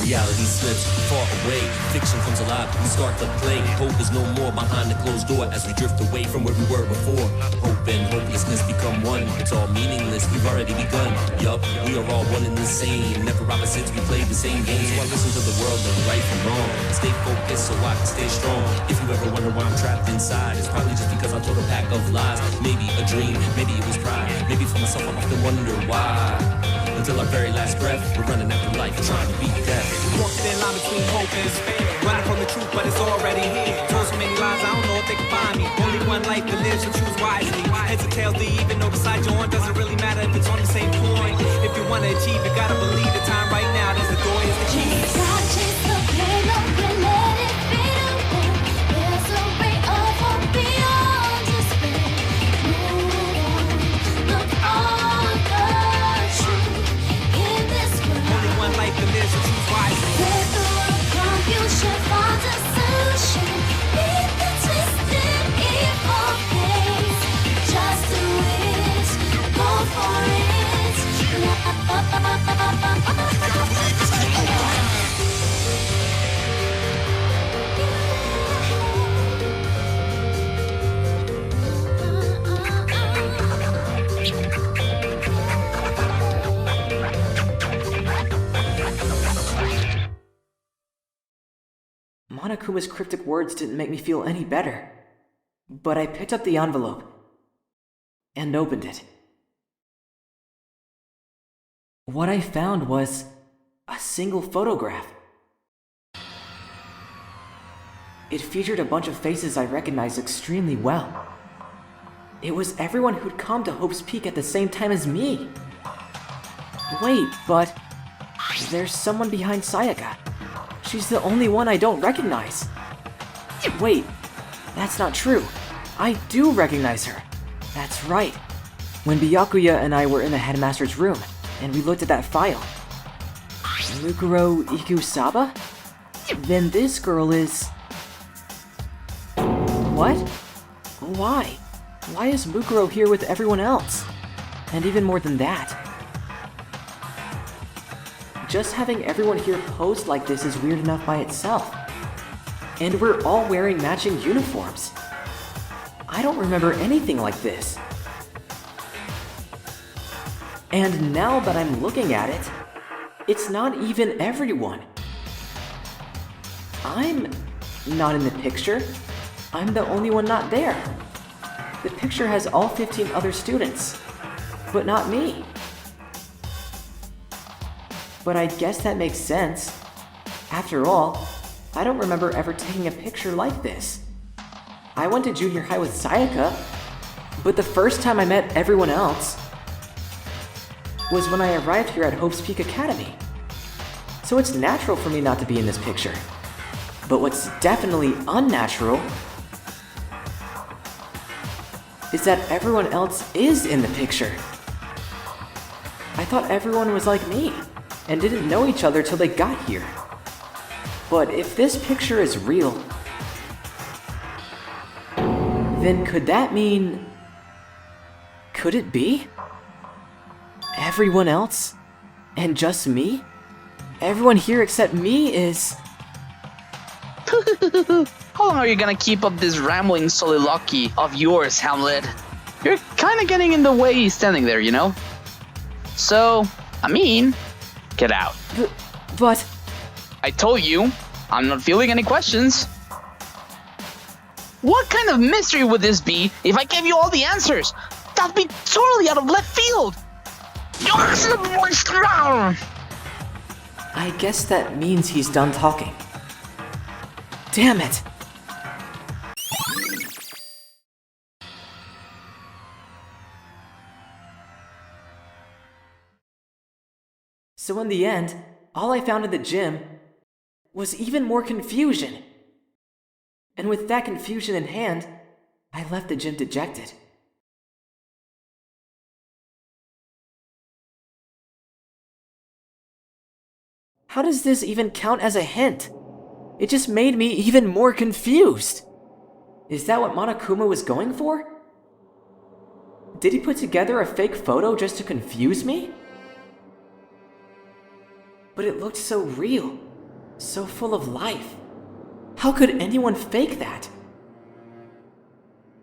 Reality slips far away, fiction comes alive, we start to play. Hope is no more behind the closed door as we drift away from where we were before. Hope and hopelessness become one, it's all meaningless, we've already begun. Yup, we are all one and the same, never opposites, we play the same game. So I listen to the world and right from wrong, stay focused so I can stay strong. If you ever wonder why I'm trapped inside, it's probably just because I told a pack of lies. Maybe a dream, maybe it was pride, maybe for myself I often wonder why. Until our very last breath, we're running after life, trying to beat death. Walking in line between hope and despair, running from the truth, but it's already here. Told so many lies, I don't know if they can find me. Only one life to live, so choose wisely. Heads or tails, they even know beside your horn. Doesn't really matter if it's on the same point. If you wanna achieve, you gotta believe the time right now. There's the door, here's the key. Chase the pain, don't let it fade away. There's a ray of hope beyond despair. Move on, look on the truth in this world. Only one life to live, so choose wisely. Let the world confusion find a solution. Beat the twisted evil face. Just do it, go for it. Monokuma's cryptic words didn't make me feel any better, but I picked up the envelope and opened it. What I found was a single photograph. It featured a bunch of faces I recognized extremely well. It was everyone who'd come to Hope's Peak at the same time as me. Wait, but there's someone behind Sayaka. She's the only one I don't recognize. Wait, that's not true. I do recognize her. That's right. When Byakuya and I were in the headmaster's room, and we looked at that file. Mukuro Ikusaba? Then this girl is... What? Why? Why is Mukuro here with everyone else? And even more than that, just having everyone here posed like this is weird enough by itself. And we're all wearing matching uniforms. I don't remember anything like this. And now that I'm looking at it, it's not even everyone. I'm not in the picture. I'm the only one not there. The picture has all 15 other students, but not me. But I guess that makes sense. After all, I don't remember ever taking a picture like this. I went to junior high with Sayaka, but the first time I met everyone else was when I arrived here at Hope's Peak Academy. So it's natural for me not to be in this picture. But what's definitely unnatural is that everyone else is in the picture. I thought everyone was like me and didn't know each other till they got here. But if this picture is real, then could that mean... Could it be? Everyone else? And just me? Everyone here except me is... How long are you gonna keep up this rambling soliloquy of yours, Hamlet? You're kinda getting in the way standing there, you know? So, I mean, get out. But... I told you, I'm not fielding any questions. What kind of mystery would this be if I gave you all the answers? That'd be totally out of left field. I guess that means he's done talking. Damn it! So in the end, all I found at the gym was even more confusion. And with that confusion in hand, I left the gym dejected. How does this even count as a hint? It just made me even more confused. Is that what Monokuma was going for? Did he put together a fake photo just to confuse me? But it looked so real, so full of life. How could anyone fake that?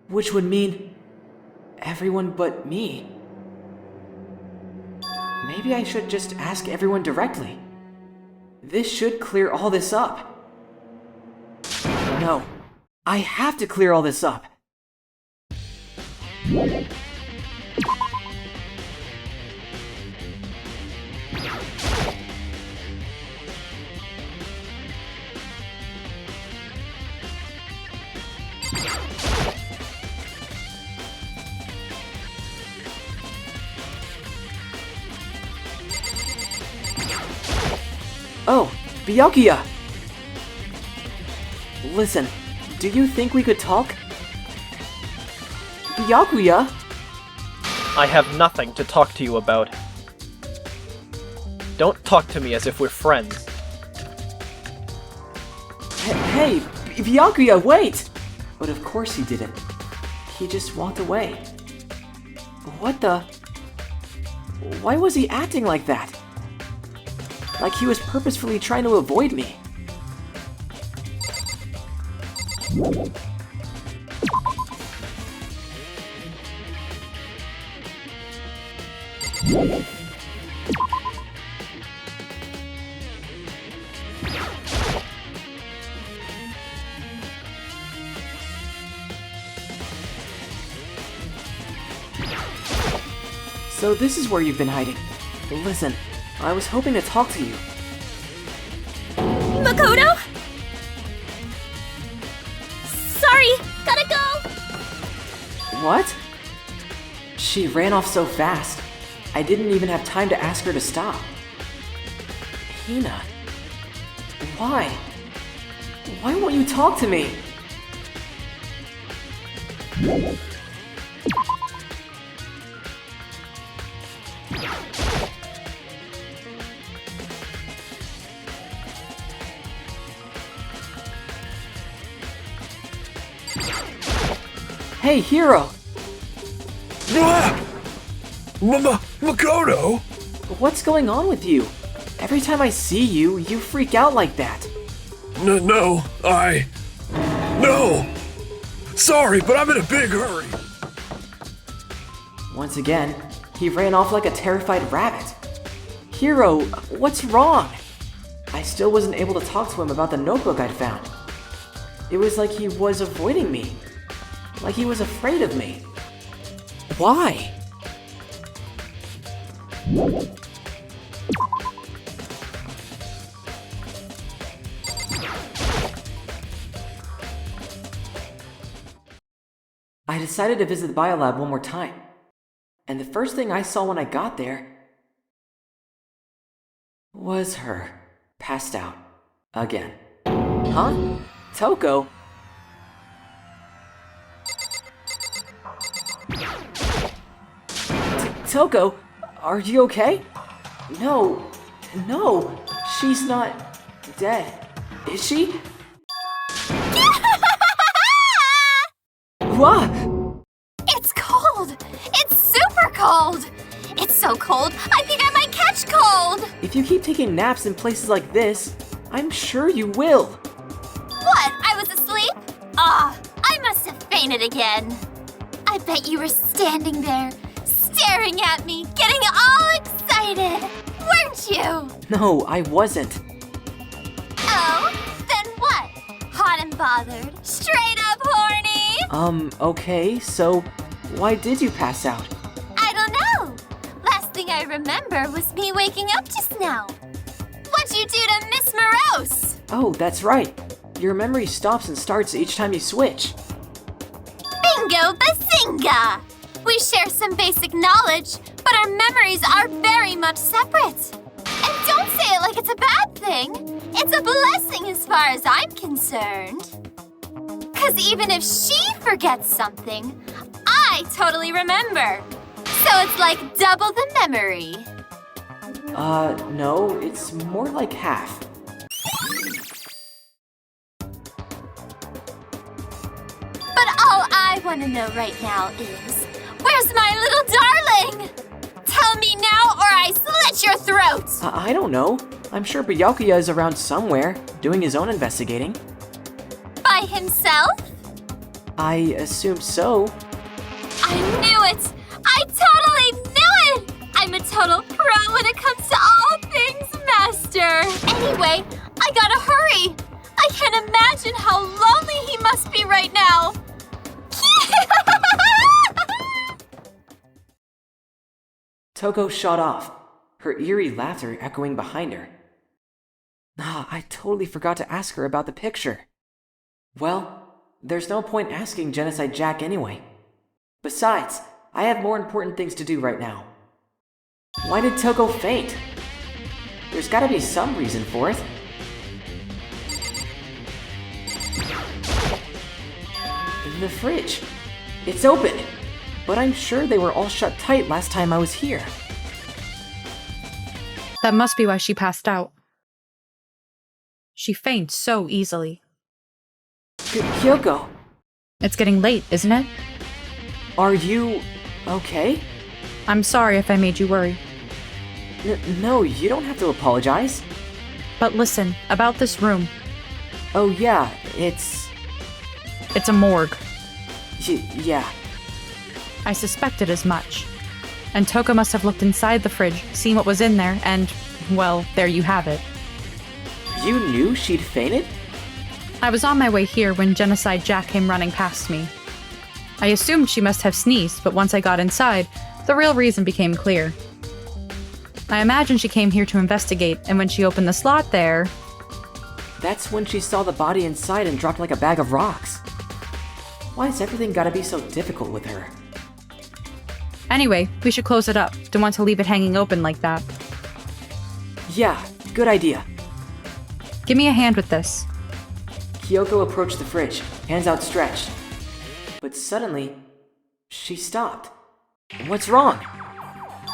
Which would mean everyone but me. Maybe I should just ask everyone directly. This should clear all this up. No, I have to clear all this up. Oh, Byakuya! Listen, do you think we could talk? Byakuya? I have nothing to talk to you about. Don't talk to me as if we're friends. Hey, Byakuya, wait! But of course he didn't. He just walked away. What the? Why was he acting like that? Like he was purposefully trying to avoid me. So this is where you've been hiding. Listen, I was hoping to talk to you. Makoto? Sorry, gotta go! What? She ran off so fast. I didn't even have time to ask her to stop. Hina. Why? Why won't you talk to me? Hey, Hero! Makoto? What's going on with you? Every time I see you, you freak out like that. No. Sorry, but I'm in a big hurry. Once again, he ran off like a terrified rabbit. Hero, what's wrong? I still wasn't able to talk to him about the notebook I'd found. It was like he was avoiding me. Like he was afraid of me. Why? I decided to visit the biolab one more time. And the first thing I saw when I got there was her, passed out, again. Huh? Toko? Toko, are you okay? No, she's not dead. Is she? What? It's cold! It's super cold! It's so cold, I think I might catch cold! If you keep taking naps in places like this, I'm sure you will. What? I was asleep? I must have fainted again. I bet you were standing there, staring at me, getting all excited, weren't you? No, I wasn't. Oh? Then what? Hot and bothered? Straight up horny? Okay, so why did you pass out? I don't know. Last thing I remember was me waking up just now. What'd you do to Miss Morose? Oh, that's right. Your memory stops and starts each time you switch. Bingo bazinga! We share some basic knowledge, but our memories are very much separate. And don't say it like it's a bad thing. It's a blessing as far as I'm concerned. 'Cause even if she forgets something, I totally remember. So it's like double the memory. No, it's more like half. But all I want to know right now is, where's my little darling? Tell me now or I slit your throat! I don't know. I'm sure Byakuya is around somewhere, doing his own investigating. By himself? I assume so. I knew it! I totally knew it! I'm a total pro when it comes to all things master. Anyway, I gotta hurry. I can't imagine how lonely he must be right now. Toko shot off, her eerie laughter echoing behind her. I totally forgot to ask her about the picture. Well, there's no point asking Genocide Jack anyway. Besides, I have more important things to do right now. Why did Toko faint? There's gotta be some reason for it. The fridge. It's open, but I'm sure they were all shut tight last time I was here. That must be why she passed out. She faints so easily. Kyoko, It's getting late, isn't it? are you okay? I'm sorry if I made you worry. No, you don't have to apologize. But listen, about this room. Oh yeah, it's... It's a morgue. yeah. I suspected as much. And Toko must have looked inside the fridge, seen what was in there, and, well, there you have it. You knew she'd fainted? I was on my way here when Genocide Jack came running past me. I assumed she must have sneezed, but once I got inside, the real reason became clear. I imagine she came here to investigate, and when she opened the slot there... That's when she saw the body inside and dropped like a bag of rocks. Why's everything gotta be so difficult with her? Anyway, we should close it up. Don't want to leave it hanging open like that. Yeah, good idea. Give me a hand with this. Kyoko approached the fridge, hands outstretched. But suddenly, she stopped. What's wrong?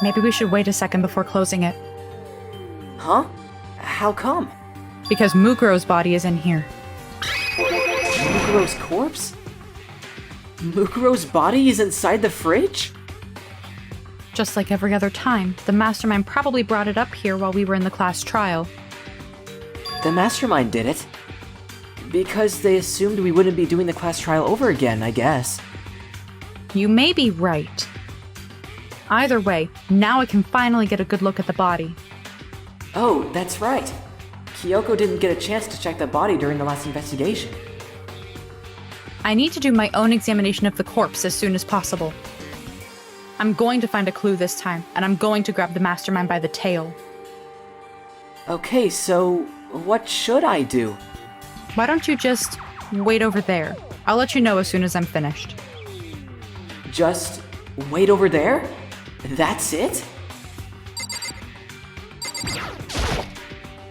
Maybe we should wait a second before closing it. Huh? How come? Because Mukuro's body is in here. Mukuro's corpse? Mukuro's body is inside the fridge? Just like every other time, the mastermind probably brought it up here while we were in the class trial. The mastermind did it. Because they assumed we wouldn't be doing the class trial over again, I guess. You may be right. Either way, now I can finally get a good look at the body. Oh, that's right. Kyoko didn't get a chance to check the body during the last investigation. I need to do my own examination of the corpse as soon as possible. I'm going to find a clue this time, and I'm going to grab the mastermind by the tail. Okay, so what should I do? Why don't you just wait over there? I'll let you know as soon as I'm finished. Just wait over there? That's it?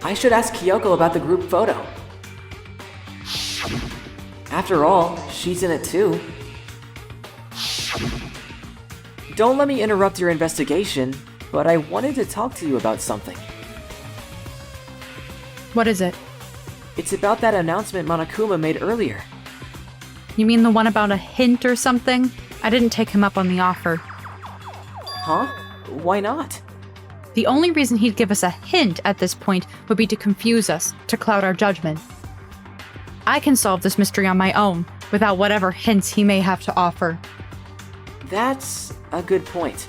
I should ask Kyoko about the group photo. After all, she's in it too. Don't let me interrupt your investigation, but I wanted to talk to you about something. What is it? It's about that announcement Monokuma made earlier. You mean the one about a hint or something? I didn't take him up on the offer. Huh? Why not? The only reason he'd give us a hint at this point would be to confuse us, to cloud our judgment. I can solve this mystery on my own, without whatever hints he may have to offer. That's a good point.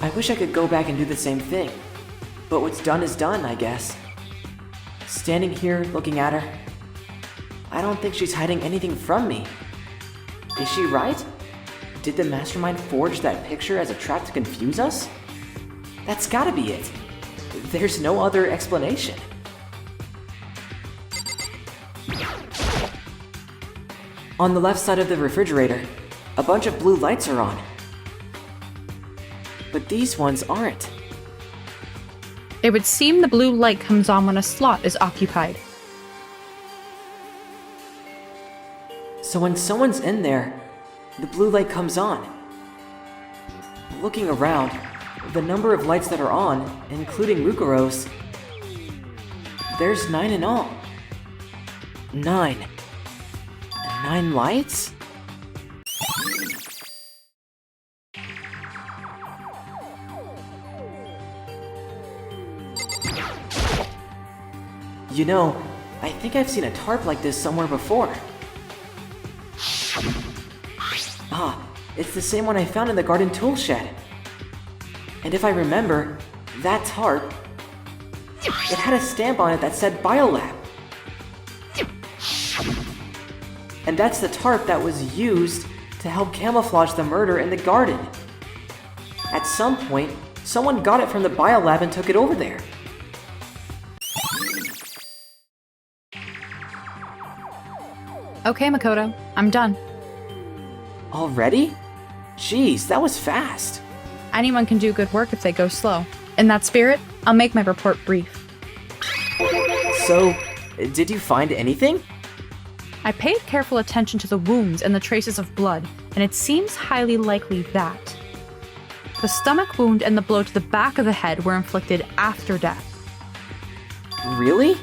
I wish I could go back and do the same thing. But what's done is done, I guess. Standing here, looking at her, I don't think she's hiding anything from me. Is she right? Did the mastermind forge that picture as a trap to confuse us? That's gotta be it. There's no other explanation. On the left side of the refrigerator, a bunch of blue lights are on. But these ones aren't. It would seem the blue light comes on when a slot is occupied. So when someone's in there, the blue light comes on. Looking around, the number of lights that are on, including Mukuro's, there's 9 in all. 9. 9 lights? You know, I think I've seen a tarp like this somewhere before. Ah, it's the same one I found in the garden tool shed. And if I remember, that tarp, it had a stamp on it that said Biolab. And that's the tarp that was used to help camouflage the murder in the garden. At some point, someone got it from the Biolab and took it over there. Okay, Makoto, I'm done. Already? Jeez, that was fast. Anyone can do good work if they go slow. In that spirit, I'll make my report brief. So, did you find anything? I paid careful attention to the wounds and the traces of blood, and it seems highly likely that the stomach wound and the blow to the back of the head were inflicted after death. Really?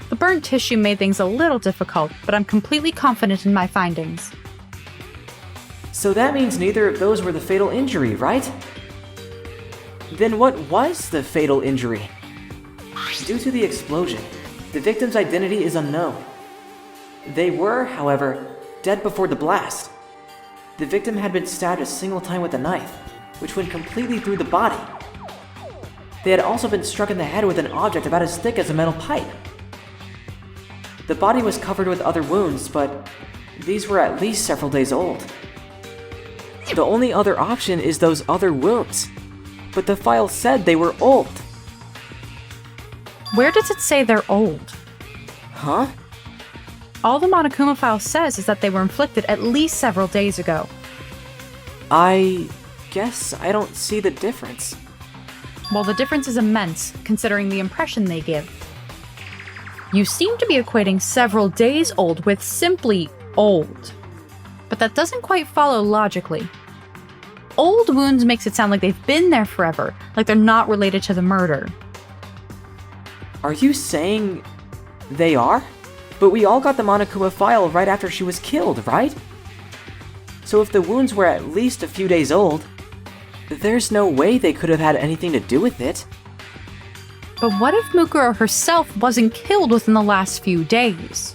The burnt tissue made things a little difficult, but I'm completely confident in my findings. So that means neither of those were the fatal injury, right? Then what was the fatal injury? Due to the explosion, the victim's identity is unknown. They were, however, dead before the blast. The victim had been stabbed a single time with a knife, which went completely through the body. They had also been struck in the head with an object about as thick as a metal pipe. The body was covered with other wounds, but these were at least several days old. The only other option is those other wounds, but the file said they were old. Where does it say they're old? Huh? All the Monokuma file says is that they were inflicted at least several days ago. I guess I don't see the difference. Well, the difference is immense, considering the impression they give. You seem to be equating several days old with simply old. But that doesn't quite follow logically. Old wounds makes it sound like they've been there forever, like they're not related to the murder. Are you saying they are? But we all got the Monokuma file right after she was killed, right? So if the wounds were at least a few days old, there's no way they could have had anything to do with it. But what if Mukuro herself wasn't killed within the last few days?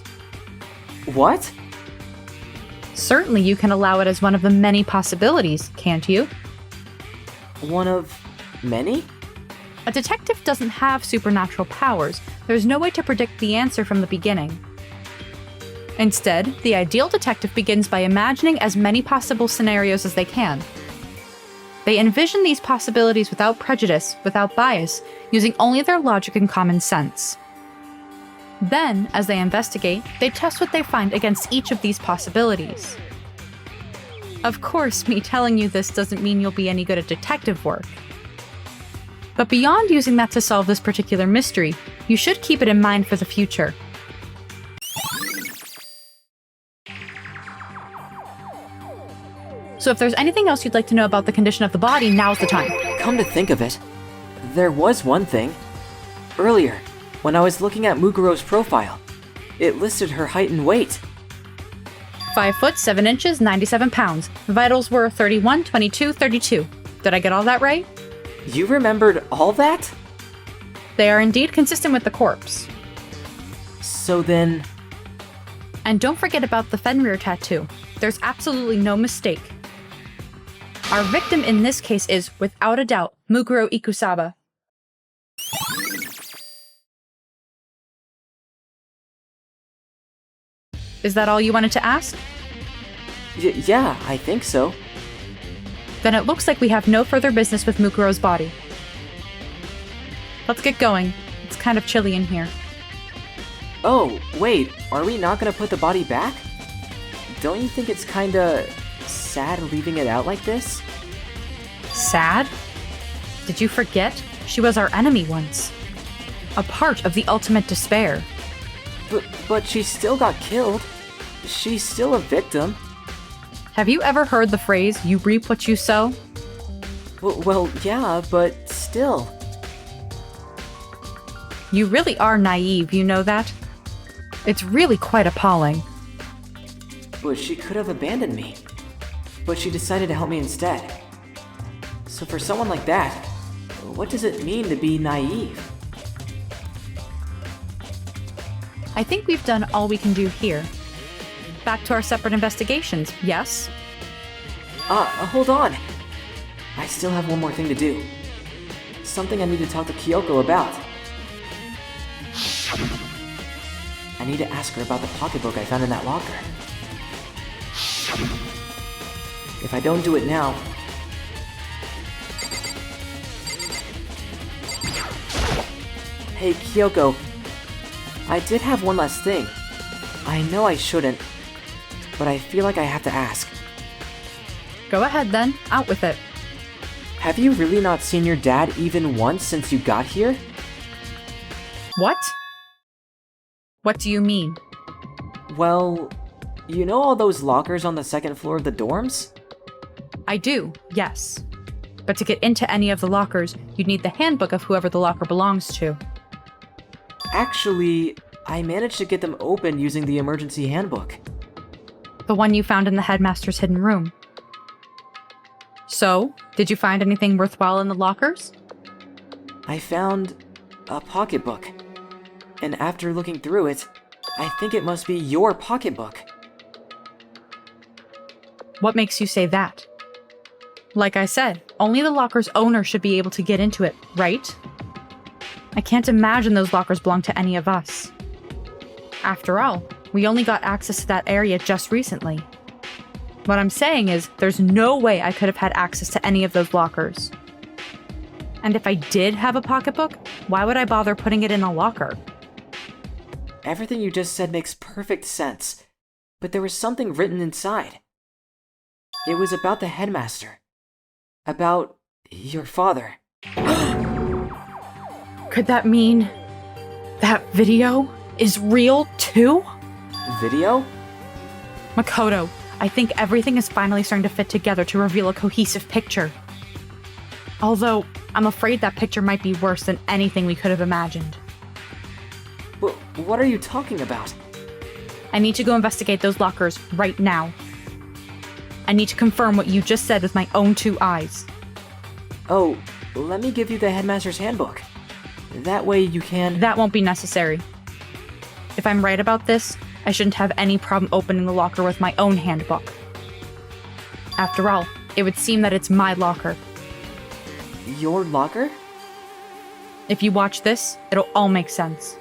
What? Certainly you can allow it as one of the many possibilities, can't you? One of many? A detective doesn't have supernatural powers. There's no way to predict the answer from the beginning. Instead, the ideal detective begins by imagining as many possible scenarios as they can. They envision these possibilities without prejudice, without bias, using only their logic and common sense. Then, as they investigate, they test what they find against each of these possibilities. Of course, me telling you this doesn't mean you'll be any good at detective work. But beyond using that to solve this particular mystery, you should keep it in mind for the future. So if there's anything else you'd like to know about the condition of the body, now's the time. Come to think of it, there was one thing. Earlier, when I was looking at Mukuro's profile, it listed her height and weight. 5 foot 7 inches, 97 pounds. Vitals were 31, 22, 32. Did I get all that right? You remembered all that? They are indeed consistent with the corpse. So then... And don't forget about the Fenrir tattoo. There's absolutely no mistake. Our victim in this case is, without a doubt, Mukuro Ikusaba. Is that all you wanted to ask? Yeah, I think so. Then it looks like we have no further business with Mukuro's body. Let's get going. It's kind of chilly in here. Oh, wait, are we not gonna put the body back? Don't you think it's kinda sad leaving it out like this? Sad? Did you forget? She was our enemy once. A part of the ultimate despair. But she still got killed. She's still a victim. Have you ever heard the phrase, you reap what you sow? Well, yeah, but still. You really are naive, you know that? It's really quite appalling. But she could have abandoned me. But she decided to help me instead. So for someone like that, what does it mean to be naive? I think we've done all we can do here. Back to our separate investigations, yes? Hold on. I still have one more thing to do. Something I need to talk to Kyoko about. I need to ask her about the pocketbook I found in that locker. If I don't do it now... Hey, Kyoko. I did have one last thing. I know I shouldn't, but I feel like I have to ask. Go ahead then, out with it. Have you really not seen your dad even once since you got here? What? What do you mean? Well, you know all those lockers on the second floor of the dorms? I do, yes. But to get into any of the lockers, you'd need the handbook of whoever the locker belongs to. Actually, I managed to get them open using the emergency handbook. The one you found in the headmaster's hidden room. So, did you find anything worthwhile in the lockers? I found a pocketbook. And after looking through it, I think it must be your pocketbook. What makes you say that? Like I said, only the locker's owner should be able to get into it, right? I can't imagine those lockers belong to any of us. After all, we only got access to that area just recently. What I'm saying is, there's no way I could have had access to any of those lockers. And if I did have a pocketbook, why would I bother putting it in a locker? Everything you just said makes perfect sense, but there was something written inside. It was about the headmaster. About your father. Could that mean that video is real too? Video? Makoto, I think everything is finally starting to fit together to reveal a cohesive picture. Although, I'm afraid that picture might be worse than anything we could have imagined. But what are you talking about? I need to go investigate those lockers right now. I need to confirm what you just said with my own 2 eyes. Oh, let me give you the headmaster's handbook. That way you can... That won't be necessary. If I'm right about this, I shouldn't have any problem opening the locker with my own handbook. After all, it would seem that it's my locker. Your locker? If you watch this, it'll all make sense.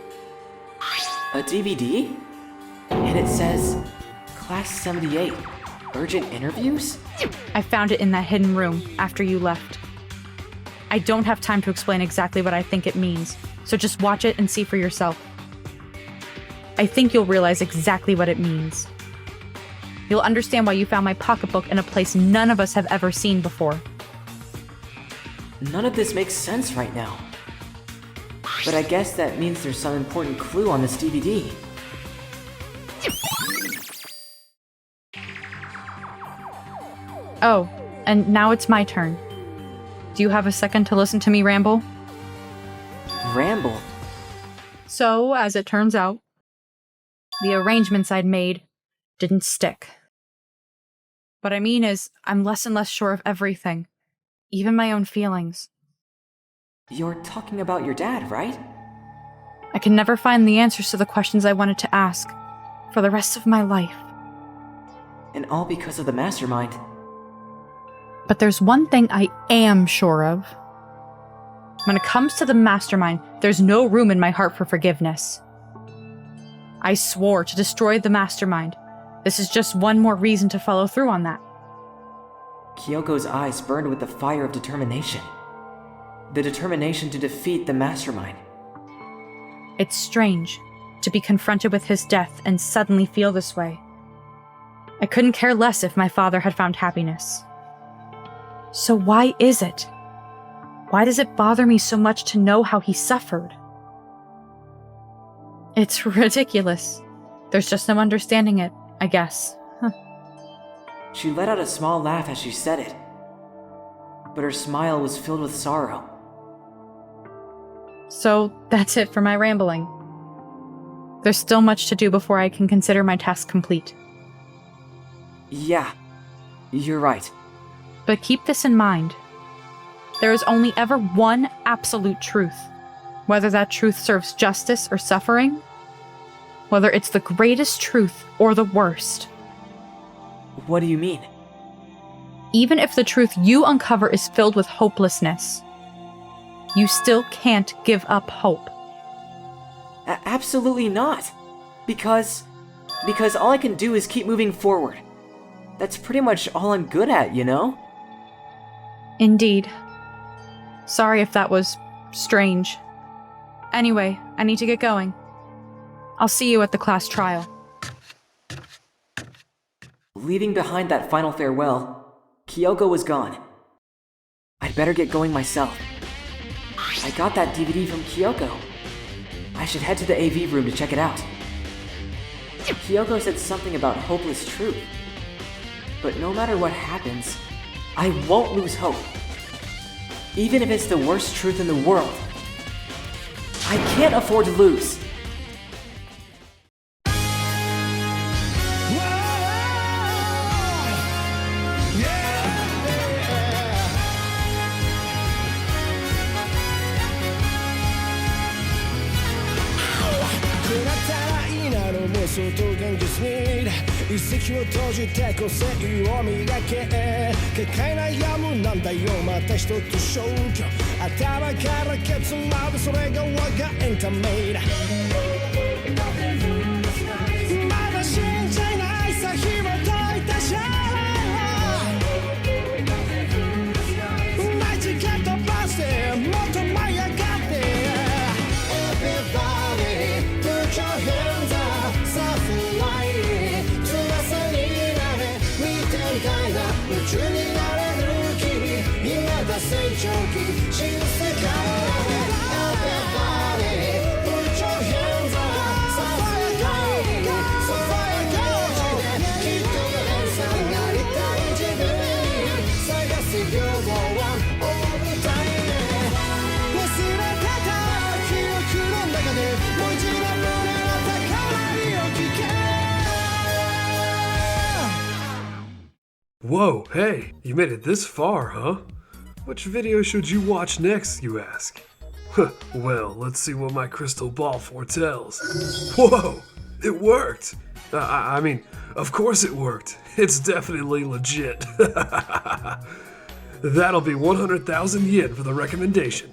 A DVD? And it says, Class 78, urgent interviews? I found it in that hidden room after you left. I don't have time to explain exactly what I think it means, so just watch it and see for yourself. I think you'll realize exactly what it means. You'll understand why you found my pocketbook in a place none of us have ever seen before. None of this makes sense right now. But I guess that means there's some important clue on this DVD. Oh, and now it's my turn. Do you have a second to listen to me ramble? Ramble? So, as it turns out, the arrangements I'd made didn't stick. What I mean is, I'm less and less sure of everything, even my own feelings. You're talking about your dad, right? I can never find the answers to the questions I wanted to ask for the rest of my life. And all because of the mastermind. But there's one thing I am sure of. When it comes to the mastermind, there's no room in my heart for forgiveness. I swore to destroy the mastermind. This is just one more reason to follow through on that. Kyoko's eyes burned with the fire of determination. The determination to defeat the mastermind. It's strange to be confronted with his death and suddenly feel this way. I couldn't care less if my father had found happiness. So why is it? Why does it bother me so much to know how he suffered? It's ridiculous. There's just no understanding it, I guess. She let out a small laugh as she said it. but her smile was filled with sorrow. So that's it for my rambling. There's still much to do before I can consider my task complete. Yeah, you're right. But keep this in mind. There is only ever one absolute truth. Whether that truth serves justice or suffering, whether it's the greatest truth or the worst. What do you mean? Even if the truth you uncover is filled with hopelessness, you still can't give up hope. Absolutely not. Because all I can do is keep moving forward. That's pretty much all I'm good at, you know? Indeed. Sorry if that was strange. Anyway, I need to get going. I'll see you at the class trial. Leaving behind that final farewell, Kyoko was gone. I'd better get going myself. I got that DVD from Kyoko. I should head to the AV room to check it out. Kyoko said something about hopeless truth. But no matter what happens, I won't lose hope. Even if it's the worst truth in the world. I can't afford to lose. Whoa, hey, you made it this far, huh? Which video should you watch next, you ask? Well, let's see what my crystal ball foretells. Whoa, it worked! I mean, of course it worked. It's definitely legit. That'll be 100,000 yen for the recommendation.